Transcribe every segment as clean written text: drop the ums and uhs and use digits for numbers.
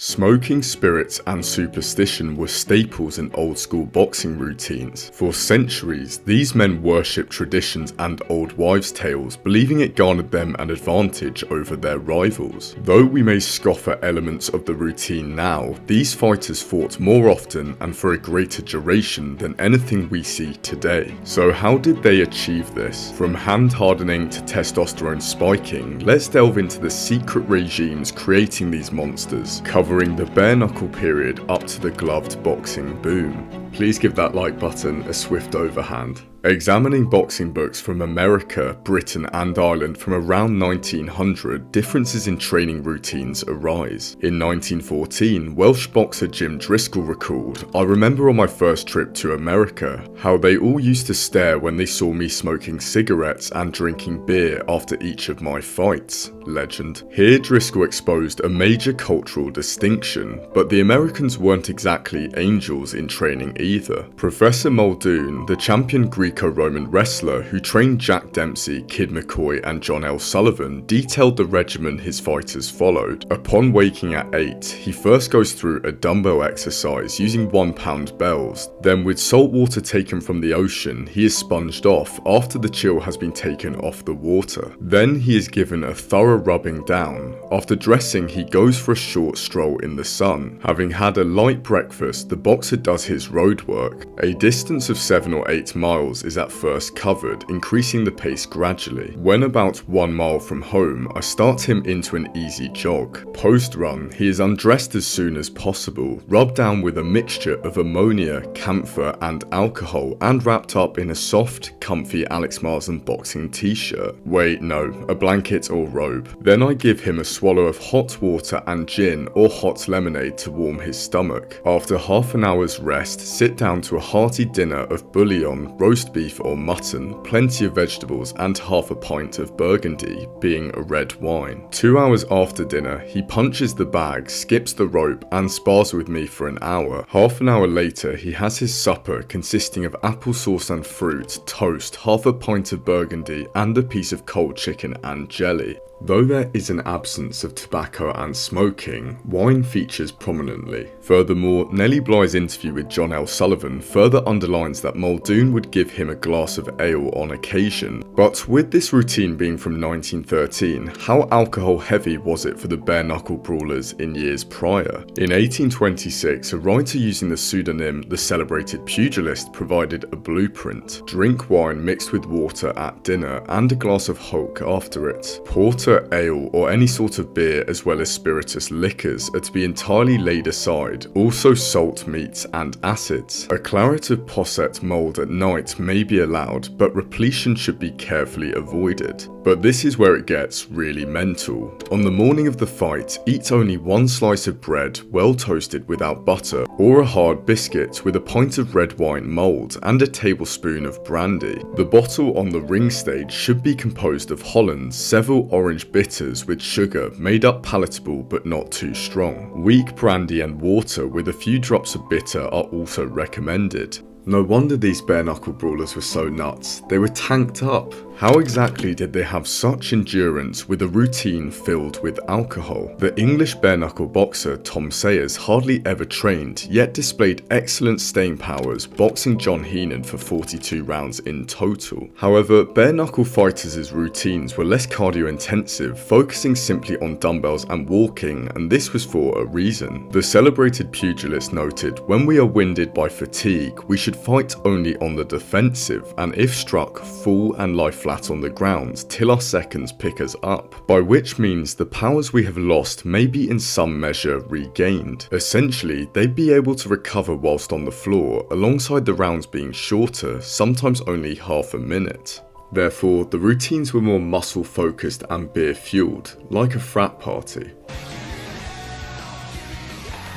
Smoking, spirits, and superstition were staples in old-school boxing routines. For centuries, these men worshipped traditions and old wives' tales, believing it garnered them an advantage over their rivals. Though we may scoff at elements of the routine now, these fighters fought more often and for a greater duration than anything we see today. So how did they achieve this? From hand hardening to testosterone spiking, let's delve into the secret regimes creating these monsters, covering the bare-knuckle period up to the gloved boxing boom. Please give that like button a swift overhand. Examining boxing books from America, Britain and Ireland from around 1900, differences in training routines arise. In 1914, Welsh boxer Jim Driscoll recalled, "I remember on my first trip to America, how they all used to stare when they saw me smoking cigarettes and drinking beer after each of my fights." Legend. Here Driscoll exposed a major cultural distinction, but the Americans weren't exactly angels in training either. Professor Muldoon, the champion Greco-Roman wrestler who trained Jack Dempsey, Kid McCoy and John L. Sullivan, detailed the regimen his fighters followed. Upon waking at 8, he first goes through a dumbbell exercise using 1-pound bells. Then with salt water taken from the ocean, he is sponged off after the chill has been taken off the water. Then he is given a thorough rubbing down. After dressing, he goes for a short stroll in the sun. Having had a light breakfast, the boxer does his road work. A distance of 7 or 8 miles is at first covered, increasing the pace gradually. When about 1 mile from home, I start him into an easy jog. Post-run, he is undressed as soon as possible, rubbed down with a mixture of ammonia, camphor and alcohol, and wrapped up in a soft, comfy Alex Marsden boxing t-shirt. Wait, no, a blanket or robe. Then I give him a swallow of hot water and gin or hot lemonade to warm his stomach. After half an hour's rest, sit down to a hearty dinner of bouillon, roast beef or mutton, plenty of vegetables and half a pint of Burgundy, being a red wine. 2 hours after dinner, he punches the bag, skips the rope and spars with me for an hour. Half an hour later, he has his supper consisting of applesauce and fruit, toast, half a pint of Burgundy and a piece of cold chicken and jelly. Though there is an absence of tobacco and smoking, wine features prominently. Furthermore, Nellie Bly's interview with John L. Sullivan further underlines that Muldoon would give him a glass of ale on occasion. But with this routine being from 1913, how alcohol heavy was it for the bare-knuckle brawlers in years prior? In 1826, a writer using the pseudonym The Celebrated Pugilist provided a blueprint. Drink wine mixed with water at dinner and a glass of hock after it. Porter, ale or any sort of beer as well as spirituous liquors are to be entirely laid aside, also salt meats and acids. A claret of posset mulled at night may be allowed, but repletion should be carefully avoided. But this is where it gets really mental. On the morning of the fight, eat only 1 slice of bread, well toasted without butter, or a hard biscuit with a pint of red wine mulled and a tablespoon of brandy. The bottle on the ring stage should be composed of Hollands, several orange bitters with sugar made up palatable but not too strong. Weak brandy and water with a few drops of bitter are also recommended. No wonder these bare-knuckle brawlers were so nuts, they were tanked up. How exactly did they have such endurance with a routine filled with alcohol? The English bare-knuckle boxer Tom Sayers hardly ever trained, yet displayed excellent staying powers, boxing John Heenan for 42 rounds in total. However, bare-knuckle fighters' routines were less cardio-intensive, focusing simply on dumbbells and walking, and this was for a reason. The celebrated pugilist noted, "When we are winded by fatigue, we should fight only on the defensive, and if struck, fall and lie flat on the ground till our seconds pick us up, by which means the powers we have lost may be in some measure regained. Essentially, they'd be able to recover whilst on the floor, alongside the rounds being shorter, sometimes only half a minute." Therefore, the routines were more muscle focused and beer fueled, like a frat party.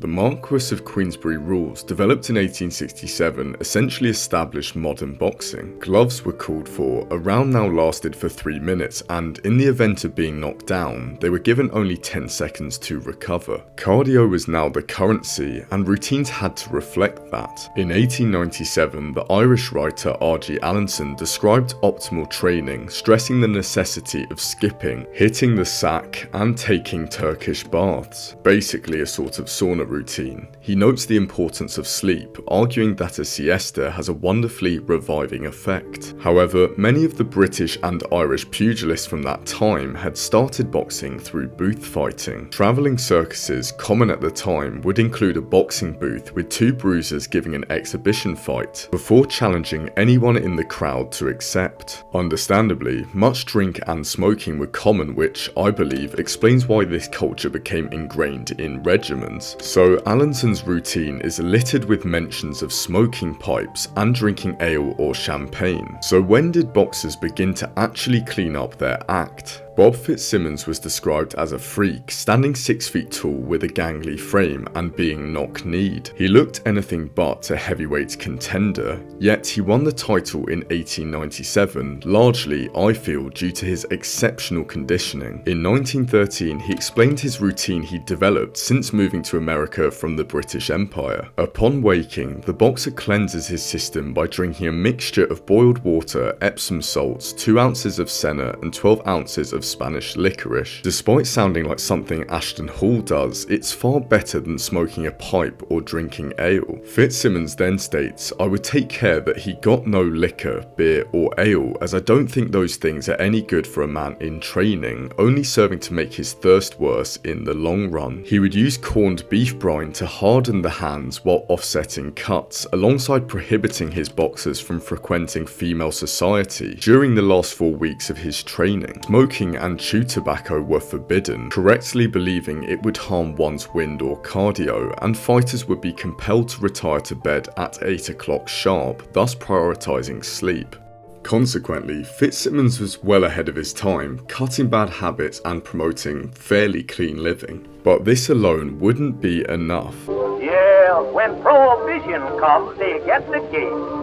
The Marquess of Queensberry rules, developed in 1867, essentially established modern boxing. Gloves were called for, a round now lasted for 3 minutes, and in the event of being knocked down, they were given only 10 seconds to recover. Cardio was now the currency, and routines had to reflect that. In 1897, the Irish writer R.G. Allinson described optimal training, stressing the necessity of skipping, hitting the sack, and taking Turkish baths, basically a sort of sauna routine. He notes the importance of sleep, arguing that a siesta has a wonderfully reviving effect. However, many of the British and Irish pugilists from that time had started boxing through booth fighting. Travelling circuses, common at the time, would include a boxing booth with 2 bruisers giving an exhibition fight, before challenging anyone in the crowd to accept. Understandably, much drink and smoking were common, which, I believe, explains why this culture became ingrained in regimens. So Allinson's routine is littered with mentions of smoking pipes and drinking ale or champagne. So when did boxers begin to actually clean up their act? Bob Fitzsimmons was described as a freak, standing 6 feet tall with a gangly frame and being knock-kneed. He looked anything but a heavyweight contender, yet he won the title in 1897, largely, I feel, due to his exceptional conditioning. In 1913, he explained his routine he'd developed since moving to America from the British Empire. Upon waking, the boxer cleanses his system by drinking a mixture of boiled water, Epsom salts, 2 ounces of senna, and 12 ounces of Spanish licorice. Despite sounding like something Ashton Hall does, it's far better than smoking a pipe or drinking ale. Fitzsimmons then states, "I would take care that he got no liquor, beer or ale, as I don't think those things are any good for a man in training, only serving to make his thirst worse in the long run." He would use corned beef brine to harden the hands while offsetting cuts, alongside prohibiting his boxers from frequenting female society during the last 4 weeks of his training. Smoking and chew tobacco were forbidden, correctly believing it would harm one's wind or cardio, and fighters would be compelled to retire to bed at 8 o'clock sharp, thus prioritising sleep. Consequently, Fitzsimmons was well ahead of his time, cutting bad habits and promoting fairly clean living. But this alone wouldn't be enough. Yeah, when Prohibition comes, they get the game.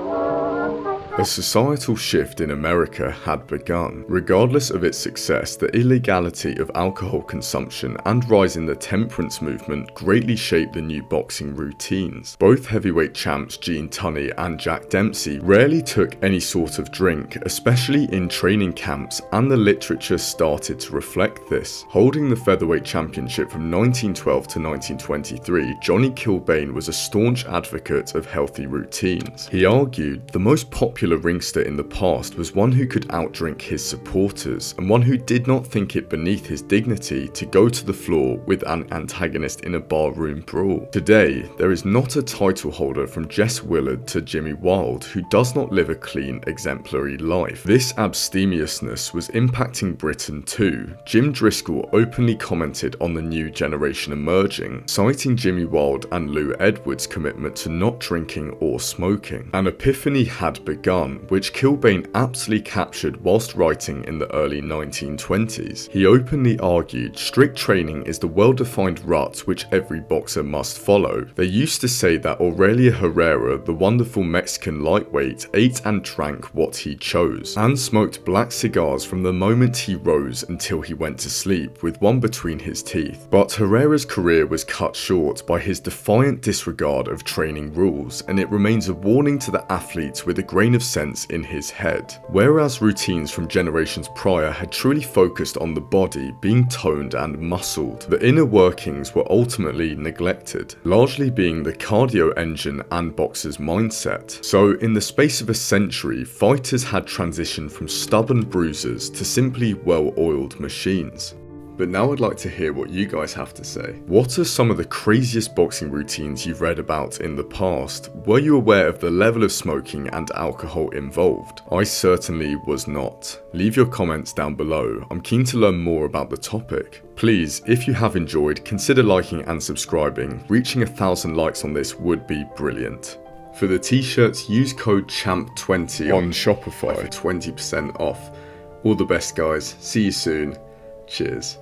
A societal shift in America had begun. Regardless of its success, the illegality of alcohol consumption and rise in the temperance movement greatly shaped the new boxing routines. Both heavyweight champs Gene Tunney and Jack Dempsey rarely took any sort of drink, especially in training camps, and the literature started to reflect this. Holding the featherweight championship from 1912 to 1923, Johnny Kilbane was a staunch advocate of healthy routines. He argued the most popular ringster in the past was one who could outdrink his supporters, and one who did not think it beneath his dignity to go to the floor with an antagonist in a barroom brawl. Today, there is not a title holder from Jess Willard to Jimmy Wilde who does not live a clean, exemplary life. This abstemiousness was impacting Britain too. Jim Driscoll openly commented on the new generation emerging, citing Jimmy Wilde and Lou Edwards' commitment to not drinking or smoking. An epiphany had begun, which Kilbane aptly captured whilst writing in the early 1920s. He openly argued strict training is the well-defined rut which every boxer must follow. They used to say that Aurelia Herrera, the wonderful Mexican lightweight, ate and drank what he chose, and smoked black cigars from the moment he rose until he went to sleep, with one between his teeth. But Herrera's career was cut short by his defiant disregard of training rules, and it remains a warning to the athletes with a grain of sense in his head. Whereas routines from generations prior had truly focused on the body being toned and muscled, the inner workings were ultimately neglected, largely being the cardio engine and boxers' mindset. So in the space of a century, fighters had transitioned from stubborn bruisers to simply well-oiled machines. But now I'd like to hear what you guys have to say. What are some of the craziest boxing routines you've read about in the past? Were you aware of the level of smoking and alcohol involved? I certainly was not. Leave your comments down below. I'm keen to learn more about the topic. Please, if you have enjoyed, consider liking and subscribing. Reaching 1,000 likes on this would be brilliant. For the t-shirts, use code CHAMP20 on Shopify for 20% off. All the best, guys. See you soon. Cheers.